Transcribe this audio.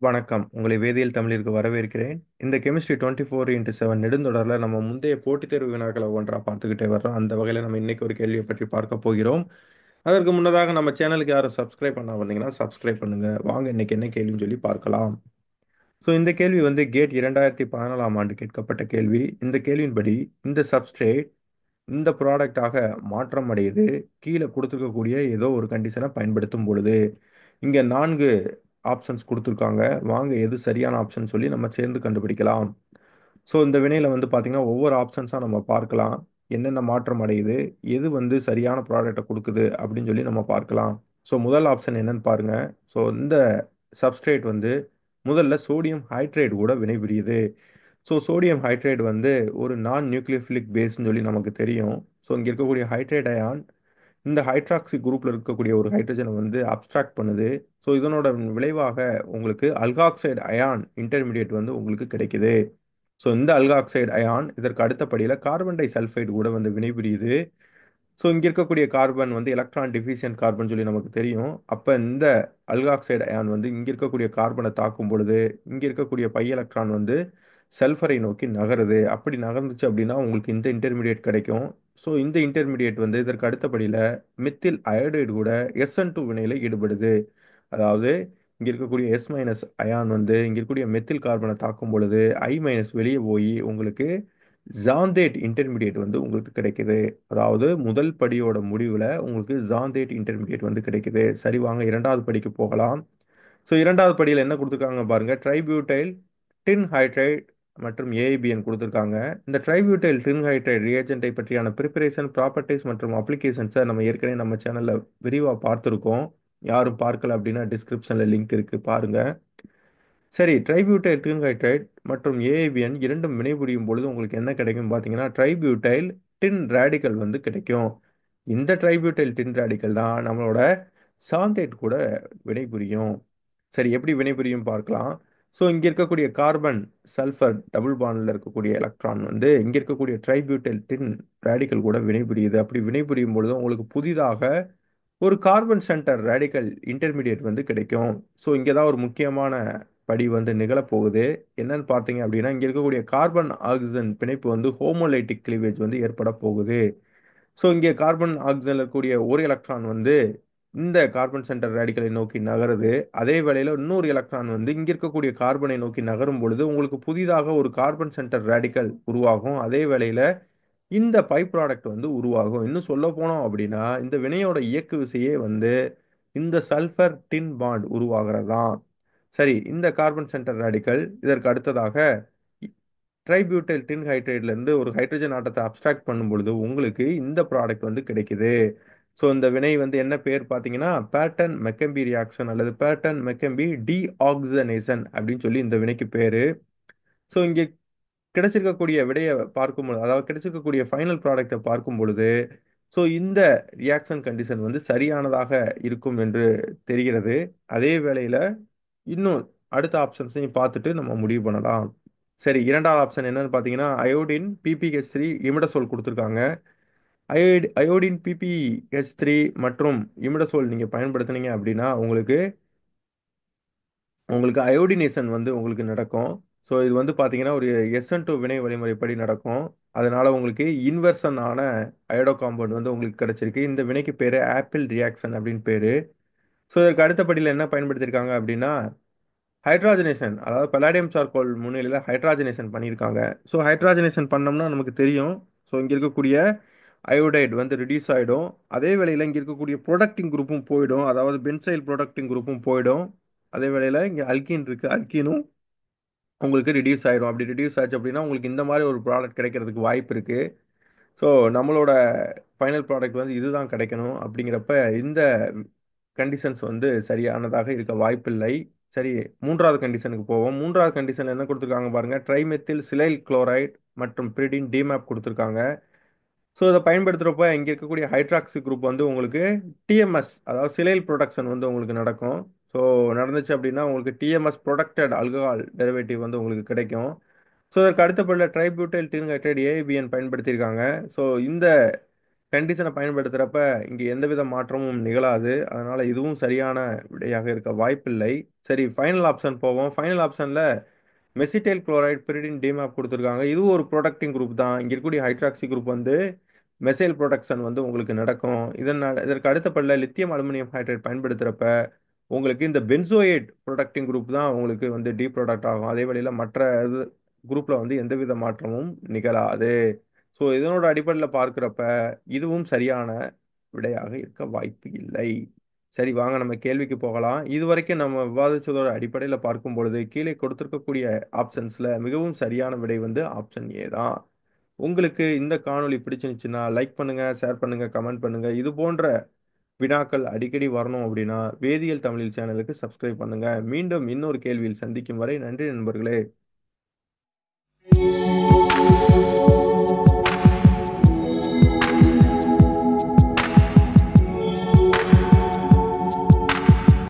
வணக்கம். உங்களை வேதியியல் தமிழிற்கு வரவேற்கிறேன். இந்த கெமிஸ்ட்ரி 24x7 நெடுந்தொடர்ல நம்ம முந்தைய போட்டித் தேர்வு வினாக்களை ஒன்றா பார்த்துக்கிட்டே வர்றோம். அந்த வகையில நம்ம இன்னைக்கு ஒரு கேள்வியை பற்றி பார்க்க போகிறோம். அதற்கு முன்னதாக நம்ம சேனலுக்கு யாரும் சப்ஸ்கிரைப் பண்ணாம வந்தீங்கன்னா சப்ஸ்கிரைப் பண்ணுங்க. வாங்க இன்னைக்கு என்ன கேள்வின்னு சொல்லி பார்க்கலாம். இந்த கேள்வி கேட் 2014ஆம் ஆண்டு கேட்கப்பட்ட கேள்வி. இந்த கேள்வியின்படி இந்த சப்ஸ்ட்ரேட் இந்த ப்ராடக்டாக மாற்றம் அடையுது கீழே கொடுத்துருக்கக்கூடிய ஏதோ ஒரு கண்டிஷனை பயன்படுத்தும் பொழுது. இங்க 4 ஆப்ஷன்ஸ் கொடுத்துருக்காங்க. வாங்க எது சரியான ஆப்ஷன் சொல்லி நம்ம சேர்ந்து கண்டுபிடிக்கலாம். இந்த வினையில பார்த்தீங்கன்னா ஒவ்வொரு ஆப்ஷன்ஸாக நம்ம பார்க்கலாம். என்னென்ன மாற்றம் அடையுது, எது சரியான ப்ராடக்டை கொடுக்குது அப்படின்னு சொல்லி நம்ம பார்க்கலாம். முதல் ஆப்ஷன் என்னன்னு பாருங்க. இந்த சப்ஸ்ட்ரேட் முதல்ல சோடியம் ஹைட்ரைடு கூட வினைபுரியுது. சோடியம் ஹைட்ரைடு ஒரு நான் நியூக்ளியோஃபிலிக் பேஸ்ன்னு சொல்லி நமக்கு தெரியும். இங்கே இருக்கக்கூடிய ஹைட்ரைட் அயான் இந்த ஹைட்ராக்சி குரூப்ல இருக்கக்கூடிய ஒரு ஹைட்ரஜனை அப்ஸ்ட்ராக்ட் பண்ணுது. இதனோட விளைவாக உங்களுக்கு அல்காக்சைடு அயான் இன்டர்மீடியட் உங்களுக்கு கிடைக்குது. இந்த அல்காக்சைடு அயான் இதற்கு அடுத்தபடியில் கார்பன் டை சல்ஃபைடு கூட வினைபுரியுது. இங்கே இருக்கக்கூடிய கார்பன் எலக்ட்ரான் டிஃபிஷியன்ட் கார்பன் சொல்லி நமக்கு தெரியும். அப்போ இந்த அல்காக்சைடு அயான் இங்கே இருக்கக்கூடிய கார்பனை தாக்கும் பொழுது இங்கே இருக்கக்கூடிய பை எலக்ட்ரான் சல்ஃபரை நோக்கி நகருது. அப்படி நகர்ந்துச்சு அப்படின்னா உங்களுக்கு இந்த இன்டர்மீடியட் கிடைக்கும். இந்த இன்டர்மீடியட் இதற்கு அடுத்தபடியில் மெத்தில் அயோடைடு கூட SN2 வினையில் ஈடுபடுது. அதாவது இங்கே இருக்கக்கூடிய S மைனஸ் அயான் இங்கே இருக்கக்கூடிய மெத்தில் கார்பனை தாக்கும் பொழுது I மைனஸ் வெளியே போய் உங்களுக்கு ஜாந்தேட் இன்டர்மீடியட் உங்களுக்கு கிடைக்குது. அதாவது முதல் படியோட முடிவில் உங்களுக்கு ஜாந்தேட் இன்டர்மீடியட் கிடைக்குது. சரி, வாங்க இரண்டாவது படிக்கு போகலாம். இரண்டாவது படியில் என்ன கொடுத்துருக்காங்க பாருங்க. ட்ரைபியூட்டைல் டின் ஹைட்ரைட் மற்றும் ஏஐபிஎன் கொடுத்துருக்காங்க. இந்த ட்ரைபியூட்டைல் டின் ஹைட்ரைட் ரியேஜென்ட்டை பற்றியான ப்ரிப்பரேஷன் ப்ராப்பர்ட்டிஸ் மற்றும் அப்ளிகேஷன்ஸை நம்ம ஏற்கனவே நம்ம சேனலில் விரிவாக பார்த்துருக்கோம். யாரும் பார்க்கல அப்படின்னா டிஸ்கிரிப்ஷனில் லிங்க் இருக்கு, பாருங்க. சரி, ட்ரைபியூட்டைல் டின் ஹைட்ரைட் மற்றும் ஏஐபிஎன் இரண்டும் வினைபுரியும் பொழுது உங்களுக்கு என்ன கிடைக்கும் பார்த்தீங்கன்னா ட்ரைபியூட்டைல் டின் ரேடிக்கல் கிடைக்கும். இந்த ட்ரைபியூட்டைல் டின் ரேடிக்கல் தான் நம்மளோட சாந்தேட் கூட வினைபுரியும். சரி, எப்படி வினைபுரியும் பார்க்கலாம். இங்கே இருக்கக்கூடிய கார்பன் சல்ஃபர் டபுள் பாண்டில் இருக்கக்கூடிய எலக்ட்ரான் இங்கே இருக்கக்கூடிய ட்ரைபியூட்டைல் டின் ரேடிக்கல் கூட வினைபுரியுது. அப்படி வினைபுரியும் பொழுது உங்களுக்கு புதிதாக ஒரு கார்பன் சென்டர் ரேடிக்கல் இன்டர்மீடியட் கிடைக்கும். இங்கே தான் ஒரு முக்கியமான படி நிகழப்போகுது. என்னன்னு பார்த்தீங்க அப்படின்னா இங்கே இருக்கக்கூடிய கார்பன் ஆக்சிஜன் பிணைப்பு ஹோமோலைட்டிக் கிளீவேஜ் ஏற்பட போகுது. இங்கே கார்பன் ஆக்சிஜன்ல இருக்கக்கூடிய ஒரு எலக்ட்ரான் இந்த கார்பன் சென்டர் ரேடிக்கலை நோக்கி நகருது. அதே வேளையில் இன்னொரு எலக்ட்ரான் இங்கே இருக்கக்கூடிய கார்பனை நோக்கி நகரும் பொழுது உங்களுக்கு புதிதாக ஒரு கார்பன் சென்டர் ரேடிக்கல் உருவாகும். அதே வேளையில் இந்த பை ப்ராடக்ட் உருவாகும். இன்னும் சொல்ல போனோம் அப்படின்னா இந்த வினையோட இயக்கு விசையே இந்த சல்ஃபர் டின் பாண்ட் உருவாகிறது தான். சரி, இந்த கார்பன் சென்டர் ரேடிக்கல் இதற்கு அடுத்ததாக ட்ரைபியூட்டைல் டின் ஹைட்ரைட்ல இருந்து ஒரு ஹைட்ரஜன் ஆட்டத்தை அப்ஸ்ட்ராக்ட் பண்ணும் பொழுது உங்களுக்கு இந்த ப்ராடக்ட் கிடைக்குது. இந்த வினை என்ன பேர் பார்த்தீங்கன்னா பேட்டன் மெக்கம்பி ரியாக்ஷன் அல்லது பேட்டன் மெக்கம்பி டீஆக்சிஜனேஷன் அப்படின்னு சொல்லி இந்த வினைக்கு பேரு. இங்கே கிடைச்சிருக்கக்கூடிய விடையை பார்க்கும்பொழுது, அதாவது கிடைச்சிருக்கக்கூடிய ஃபைனல் ப்ராடக்டை பார்க்கும் பொழுது இந்த ரியாக்ஷன் கண்டிஷன் சரியானதாக இருக்கும் என்று தெரிகிறது. அதே வேளையில் இன்னும் அடுத்த ஆப்ஷன்ஸையும் பார்த்துட்டு நம்ம முடிவு பண்ணலாம். சரி, இரண்டாவது ஆப்ஷன் என்னன்னு பார்த்தீங்கன்னா அயோடின் PPH3 இமிடசோல் கொடுத்துருக்காங்க. அயோடின் PPH3 மற்றும் இமிடசோல் நீங்கள் பயன்படுத்துனீங்க அப்படின்னா உங்களுக்கு அயோடினேஷன் உங்களுக்கு நடக்கும். இது பார்த்தீங்கன்னா ஒரு SN2 வினை வழிமுறைப்படி நடக்கும். அதனால உங்களுக்கு இன்வெர்சன் ஆன அயோடோ காம்பவுண்ட் உங்களுக்கு கிடைச்சிருக்கு. இந்த வினைக்கு பேர் ஆப்பிள் ரியாக்ஷன் அப்படின்னு பேரு. இதற்கு அடுத்தபடியில் என்ன பயன்படுத்தியிருக்காங்க அப்படின்னா ஹைட்ராஜனேஷன், அதாவது பல்லாடியம் சார்கோல் முன்னிலையில் ஹைட்ராஜனேஷன் பண்ணியிருக்காங்க. ஹைட்ராஜனேஷன் பண்ணோம்னா நமக்கு தெரியும். இங்கே இருக்கக்கூடிய அயோடைடு ரிடியூஸ் ஆகிடும். அதே வேளையில் இங்கே இருக்கக்கூடிய ப்ரொடக்டிங் குரூப்பும் போயிடும், அதாவது பென்சைல் ப்ரொடக்டிங் குரூப்பும் போயிடும். அதே வேளையில் இங்கே அல்கீன் இருக்குது, அல்கீனும் உங்களுக்கு ரிடியூஸ் ஆகிடும். அப்படி ரிடியூஸ் ஆச்சு அப்படின்னா உங்களுக்கு இந்த மாதிரி ஒரு ப்ராடக்ட் கிடைக்கிறதுக்கு வாய்ப்பு இருக்குது. நம்மளோட ஃபைனல் ப்ராடக்ட் இதுதான் கிடைக்கணும். அப்படிங்கிறப்ப இந்த கண்டிஷன்ஸ் சரியானதாக இருக்க வாய்ப்பில்லை. சரி, மூன்றாவது கண்டிஷனுக்கு போவோம். மூன்றாவது கண்டிஷன் என்ன கொடுத்துருக்காங்க பாருங்க. ட்ரைமெத்தில் சிலைல் குளோரைட் மற்றும் பிரிடின் டிமேப் கொடுத்துருக்காங்க. இதை பயன்படுத்துகிறப்ப இங்கே இருக்கக்கூடிய ஹைட்ராக்சி குரூப் உங்களுக்கு TMS, அதாவது சிலைல் ப்ரொடக்ஷன் உங்களுக்கு நடக்கும். நடந்துச்சு அப்படின்னா உங்களுக்கு TMS ப்ரொடக்டட் அல்கஹால் டெரிவேட்டிவ் உங்களுக்கு கிடைக்கும். இதற்கு அடுத்தபடியில் ட்ரைபியூட்டைல் டின் ஹைட்ரைட் AIBN பயன்படுத்தியிருக்காங்க. இந்த கண்டிஷனை பயன்படுத்துறப்ப இங்க எந்தவித மாற்றமும் நிகழாது. அதனால இதுவும் சரியான விடையாக இருக்க வாய்ப்பில்லை. சரி, ஃபைனல் ஆப்ஷன் போவோம். ஃபைனல் ஆப்ஷன்ல மெசிடைல் குளோரைடு பிரிடின் டிமேப் கொடுத்துருக்காங்க. இதுவும் ஒரு புரோடக்டிங் குரூப் தான். இங்க இருக்கக்கூடிய ஹைட்ராக்சி குரூப் வந்து மெசைல் ப்ரொடக்ஷன் வந்து உங்களுக்கு நடக்கும். இதற்கு அடுத்த படில லித்தியம் அலுமினியம் ஹைட்ரேட் பயன்படுத்துறப்ப உங்களுக்கு இந்த பென்சோயேட் ப்ரொடக்டிங் குரூப் தான் உங்களுக்கு வந்து டீ ப்ராடக்ட் ஆகும். அதே வழியில மற்ற குரூப்ல வந்து எந்தவித மாற்றமும் நிகழாது. ஸோ இதனோட அடிப்படையில் பார்க்கிறப்ப இதுவும் சரியான விடையாக இருக்க வாய்ப்பு இல்லை. சரி, வாங்க நம்ம கேள்விக்கு போகலாம். இதுவரைக்கும் நம்ம விவாதிச்சதோட அடிப்படையில் பார்க்கும் பொழுது கீழே கொடுத்திருக்கக்கூடிய ஆப்ஷன்ஸ்ல மிகவும் சரியான விடை வந்து ஆப்ஷன் ஏ தான். உங்களுக்கு இந்த காணொளி பிடிச்சிருந்துச்சுன்னா லைக் பண்ணுங்க, ஷேர் பண்ணுங்க, கமெண்ட் பண்ணுங்க. இது போன்ற வினாக்கள் அடிக்கடி வரணும் அப்படின்னா வேதியியல் தமிழ் சேனலுக்கு சப்ஸ்கிரைப் பண்ணுங்க. மீண்டும் இன்னொரு கேள்வியில் சந்திக்கும் வரை நன்றி நண்பர்களே.